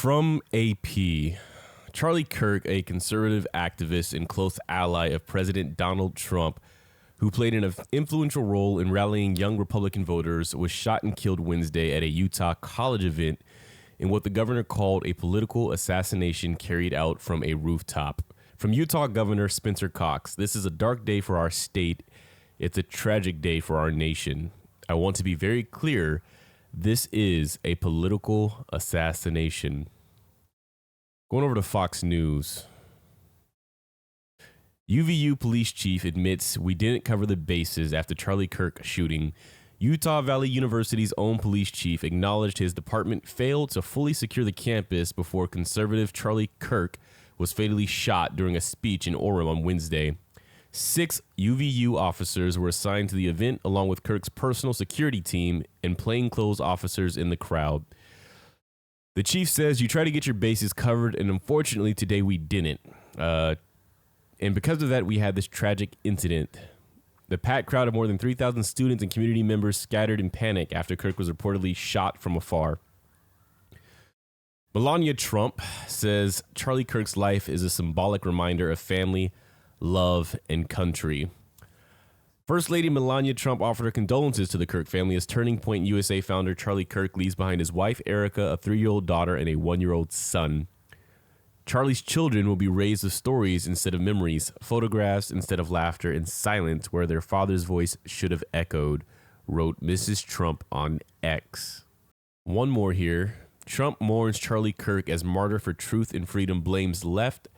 From AP, Charlie Kirk, a conservative activist and close ally of President Donald Trump, who played an influential role in rallying young Republican voters, was shot and killed Wednesday at a Utah college event in what the governor called a political assassination carried out from a rooftop. From Utah Governor Spencer Cox, "This is a dark day for our state. It's a tragic day for our nation. I want to be very clear. This is a political assassination." Going over to Fox News. UVU police chief admits we didn't cover the bases after Charlie Kirk shooting. Utah Valley University's own police chief acknowledged his department failed to fully secure the campus before conservative Charlie Kirk was fatally shot during a speech in Orem on Wednesday. 6 UVU officers were assigned to the event along with Kirk's personal security team and plainclothes officers in the crowd. The chief says, "You try to get your bases covered, and unfortunately today we didn't. And because of that, we had this tragic incident." The packed crowd of more than 3,000 students and community members scattered in panic after Kirk was reportedly shot from afar. Melania Trump says Charlie Kirk's life is a symbolic reminder of family, love, and country. First Lady Melania Trump offered her condolences to the Kirk family as Turning Point USA founder Charlie Kirk leaves behind his wife, Erica, a 3-year-old daughter, and a 1-year-old son. Charlie's children will be raised with stories instead of memories, photographs instead of laughter, and silence where their father's voice should have echoed, wrote Mrs. Trump on X. One more here. Trump mourns Charlie Kirk as martyr for truth and freedom, blames left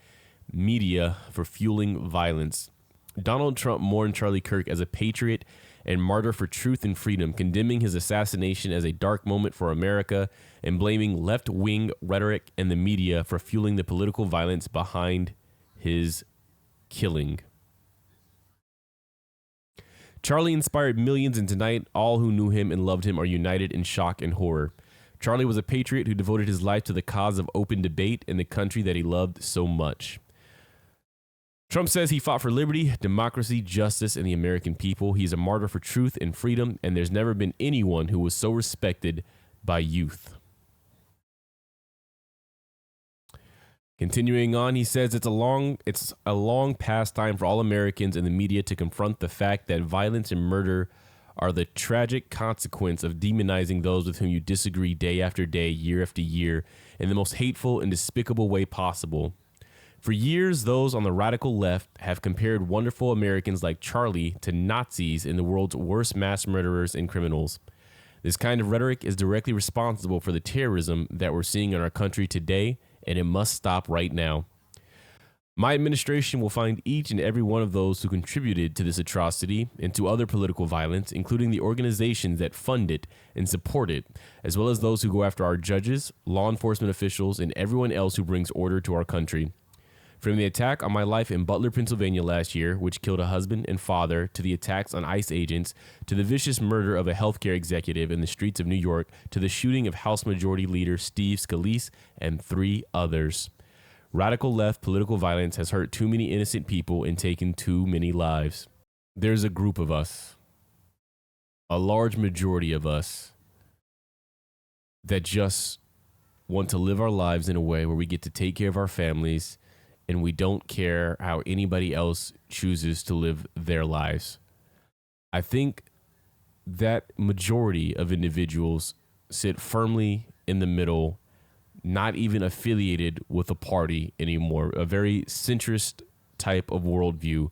media for fueling violence. Donald Trump mourned Charlie Kirk as a patriot and martyr for truth and freedom, condemning his assassination as a dark moment for America and blaming left-wing rhetoric and the media for fueling the political violence behind his killing. Charlie inspired millions, and tonight all who knew him and loved him are united in shock and horror. Charlie was a patriot who devoted his life to the cause of open debate and the country that he loved so much. Trump says he fought for liberty, democracy, justice, and the American people. He's a martyr for truth and freedom, and there's never been anyone who was so respected by youth. Continuing on, he says it's a long past time for all Americans and the media to confront the fact that violence and murder are the tragic consequence of demonizing those with whom you disagree day after day, year after year, in the most hateful and despicable way possible. For years, those on the radical left have compared wonderful Americans like Charlie to Nazis and the world's worst mass murderers and criminals. This kind of rhetoric is directly responsible for the terrorism that we're seeing in our country today, and it must stop right now. My administration will find each and every one of those who contributed to this atrocity and to other political violence, including the organizations that fund it and support it, as well as those who go after our judges, law enforcement officials, and everyone else who brings order to our country. From the attack on my life in Butler, Pennsylvania last year, which killed a husband and father, to the attacks on ICE agents, to the vicious murder of a healthcare executive in the streets of New York, to the shooting of House Majority Leader Steve Scalise and 3 others. Radical left political violence has hurt too many innocent people and taken too many lives. There's a group of us, a large majority of us, that just want to live our lives in a way where we get to take care of our families and we don't care how anybody else chooses to live their lives. I think that majority of individuals sit firmly in the middle, not even affiliated with a party anymore, a very centrist type of worldview.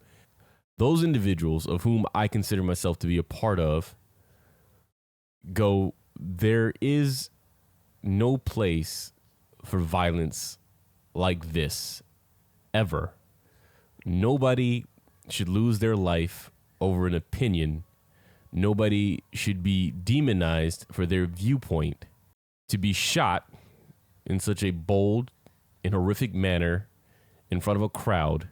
Those individuals, of whom I consider myself to be a part of, go, there is no place for violence like this, ever. Nobody should lose their life over an opinion. Nobody should be demonized for their viewpoint. To be shot in such a bold and horrific manner in front of a crowd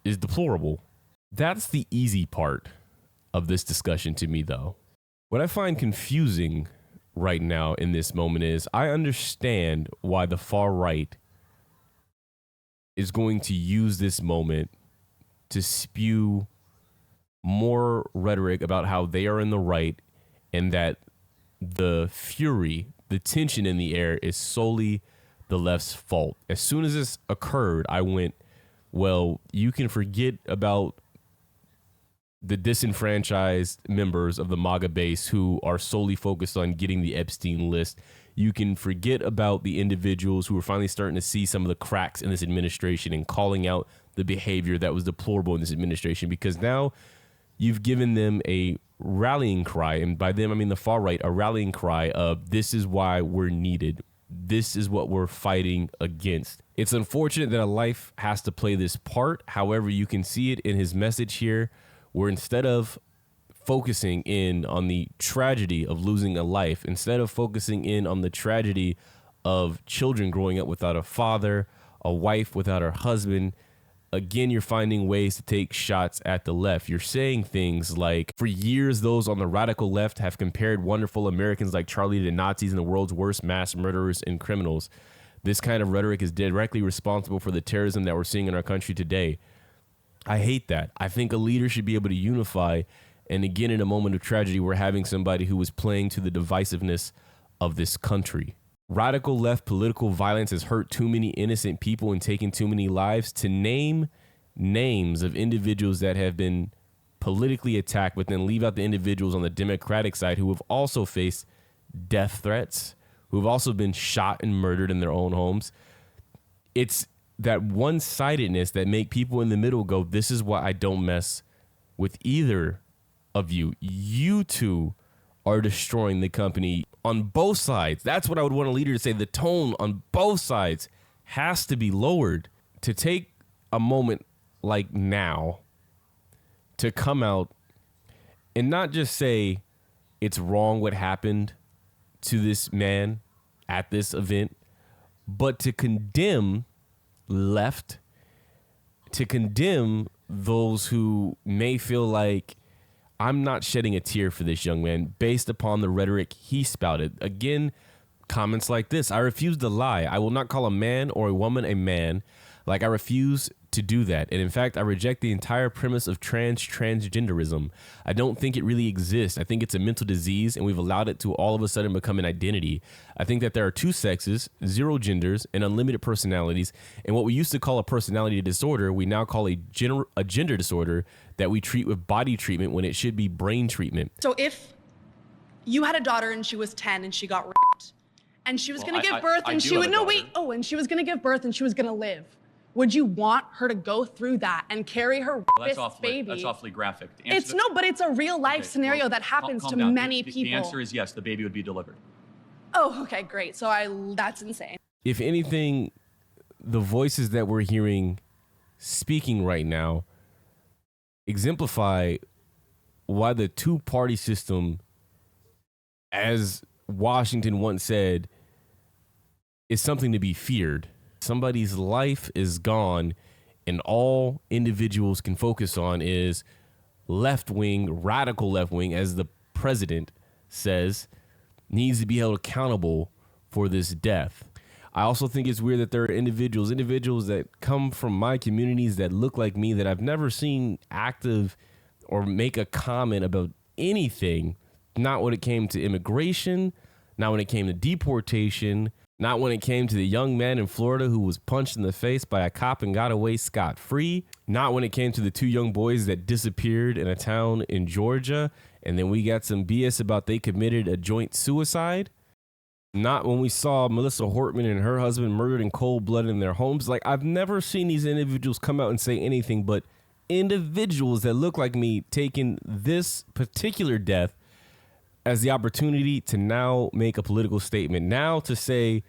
is deplorable. That's the easy part of this discussion to me, though. What I find confusing right now in this moment is I understand why the far right is going to use this moment to spew more rhetoric about how they are in the right and that the fury, the tension in the air is solely the the left's fault. As soon as this occurred, I went, well, you can forget about the disenfranchised members of the MAGA base who are solely focused on getting the Epstein list. You can forget about the individuals who are finally starting to see some of the cracks in this administration and calling out the behavior that was deplorable in this administration, because now you've given them a rallying cry. And by them, I mean the far right, a rallying cry of this is why we're needed. This is what we're fighting against. It's unfortunate that a life has to play this part. However, you can see it in his message here, where instead of focusing in on the tragedy of losing a life, instead of focusing in on the tragedy of children growing up without a father, a wife without her husband, again, you're finding ways to take shots at the left. You're saying things like, for years, those on the radical left have compared wonderful Americans like Charlie to Nazis and the world's worst mass murderers and criminals. This kind of rhetoric is directly responsible for the terrorism that we're seeing in our country today. I hate that. I think a leader should be able to unify. And again, in a moment of tragedy, we're having somebody who is playing to the divisiveness of this country. Radical left political violence has hurt too many innocent people and taken too many lives. To name names of individuals that have been politically attacked, but then leave out the individuals on the Democratic side who have also faced death threats, who have also been shot and murdered in their own homes. It's that one-sidedness that make people in the middle go, this is why I don't mess with either of you. You two are destroying the company on both sides. That's what I would want a leader to say. The tone on both sides has to be lowered. To take a moment like now to come out and not just say it's wrong what happened to this man at this event, but to condemn left, to condemn those who may feel like I'm not shedding a tear for this young man based upon the rhetoric he spouted. Again, comments like this: I refuse to lie. I will not call a man or a woman a man. Like, I refuse to do that. And in fact, I reject the entire premise of transgenderism. I don't think it really exists. I think it's a mental disease, and we've allowed it to all of a sudden become an identity. I think that there are two sexes, zero genders, and unlimited personalities. And what we used to call a personality disorder, we now call a gender disorder that we treat with body treatment when it should be brain treatment. So if you had a daughter and she was 10 and she got raped, and she was going to give birth, and she would and she was going to give birth and she was going to live, would you want her to go through that and carry her baby? That's awfully graphic. But it's a real life scenario that happens to many people. The answer is yes, the baby would be delivered. Oh, okay, great. So that's insane. If anything, the voices that we're hearing speaking right now exemplify why the two-party system, as Washington once said, is something to be feared. Somebody's life is gone, and all individuals can focus on is left-wing, radical left-wing, as the president says, needs to be held accountable for this death. I also think it's weird that there are individuals that come from my communities that look like me, that I've never seen active or make a comment about anything, not when it came to immigration, not when it came to deportation, not when it came to the young man in Florida who was punched in the face by a cop and got away scot-free. Not when it came to the two young boys that disappeared in a town in Georgia, and then we got some BS about they committed a joint suicide. Not when we saw Melissa Hortman and her husband murdered in cold blood in their homes. Like, I've never seen these individuals come out and say anything, but individuals that look like me taking this particular death as the opportunity to now make a political statement, now to say,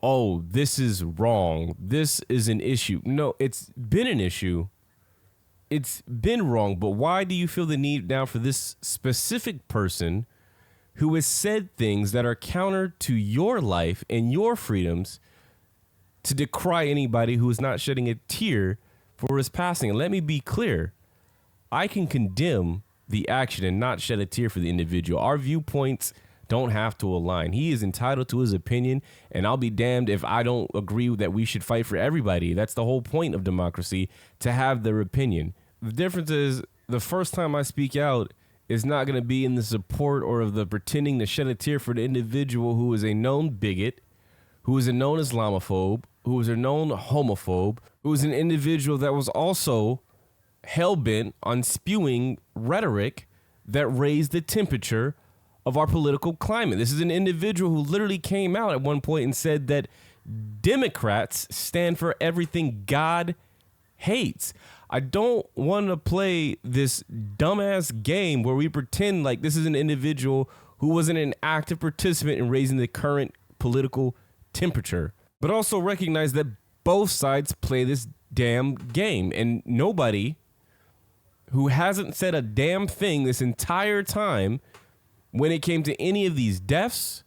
oh, this is wrong, this is an issue. No, it's been an issue. It's been wrong, but why do you feel the need now for this specific person who has said things that are counter to your life and your freedoms to decry anybody who is not shedding a tear for his passing? And let me be clear, I can condemn the action and not shed a tear for the individual. Our viewpoints don't have to align. He is entitled to his opinion, and I'll be damned if I don't agree that we should fight for everybody. That's the whole point of democracy, to have their opinion. The difference is, the first time I speak out is not going to be in the support or of the pretending to shed a tear for the individual who is a known bigot, who is a known Islamophobe, who is a known homophobe, who is an individual that was also hell-bent on spewing rhetoric that raised the temperature of our political climate. This is an individual who literally came out at one point and said that Democrats stand for everything God hates. I don't want to play this dumbass game where we pretend like this is an individual who wasn't an active participant in raising the current political temperature, but also recognize that both sides play this damn game, and nobody who hasn't said a damn thing this entire time when it came to any of these deaths,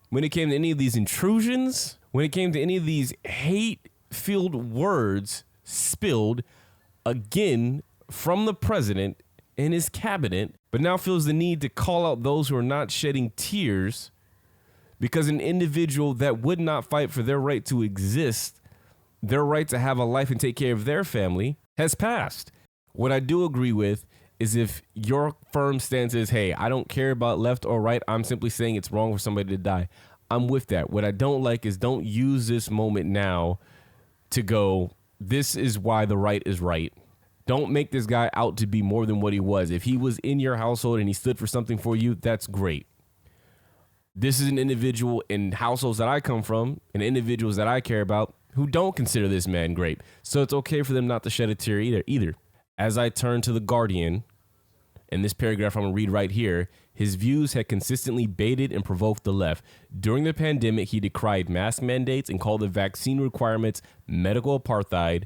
when it came to any of these intrusions, when it came to any of these hate-filled words spilled again from the president and his cabinet, but now feels the need to call out those who are not shedding tears because an individual that would not fight for their right to exist, their right to have a life and take care of their family, has passed. What I do agree with is if your firm stance is, hey, I don't care about left or right, I'm simply saying it's wrong for somebody to die, I'm with that. What I don't like is don't use this moment now to go, this is why the right is right. Don't make this guy out to be more than what he was. If he was in your household and he stood for something for you, that's great. This is an individual in households that I come from and individuals that I care about who don't consider this man great. So it's okay for them not to shed a tear either. As I turn to The Guardian, in this paragraph I'm going to read right here, his views had consistently baited and provoked the left. During the pandemic, he decried mask mandates and called the vaccine requirements medical apartheid.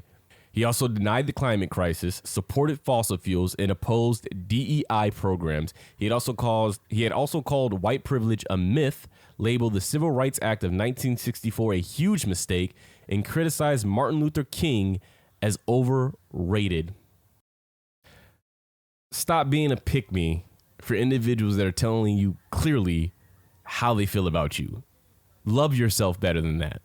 He also denied the climate crisis, supported fossil fuels, and opposed DEI programs. He had also called white privilege a myth, labeled the Civil Rights Act of 1964 a huge mistake, and criticized Martin Luther King as overrated. Stop being a pick-me for individuals that are telling you clearly how they feel about you. Love yourself better than that.